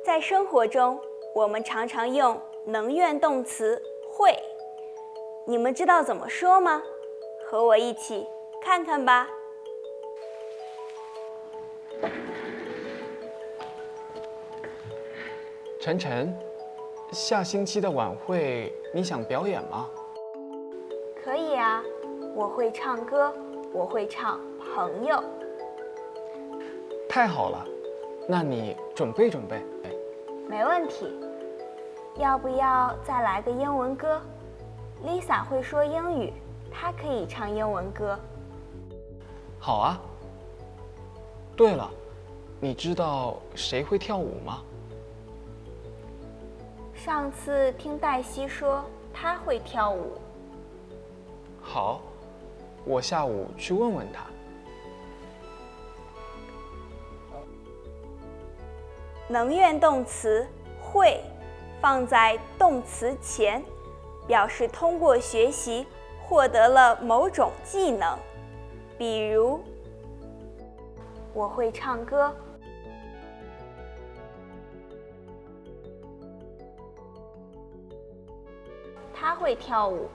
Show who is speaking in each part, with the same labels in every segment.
Speaker 1: 在生活中，我们常常用能源动词会，你们知道怎么说吗？和我一起看看吧。
Speaker 2: 晨晨，下星期的晚会你想表演吗？
Speaker 1: 可以啊，我会唱歌，我会唱朋友。
Speaker 2: 太好了，那你准备准备。
Speaker 1: 没问题。要不要再来个英文歌？ Lisa 会说英语，她可以唱英文歌。
Speaker 2: 好啊。对了，你知道谁会跳舞吗？
Speaker 1: 上次听黛西说她会跳舞。
Speaker 2: 好，我下午去问问她。
Speaker 1: 能源动词会放在动词前，表示通过学习获得了某种技能。比如，我会唱歌，他会跳舞。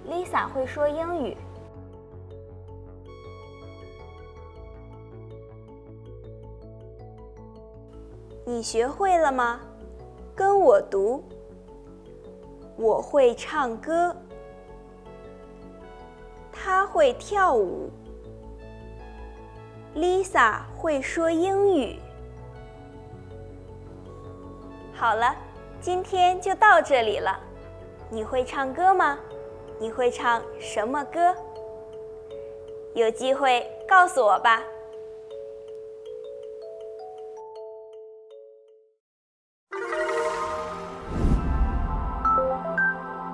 Speaker 1: Lisa 会说英语。你学会了吗？跟我读。我会唱歌，他会跳舞。Lisa 会说英语。好了，今天就到这里了。你会唱歌吗？你会唱什么歌？有机会告诉我吧。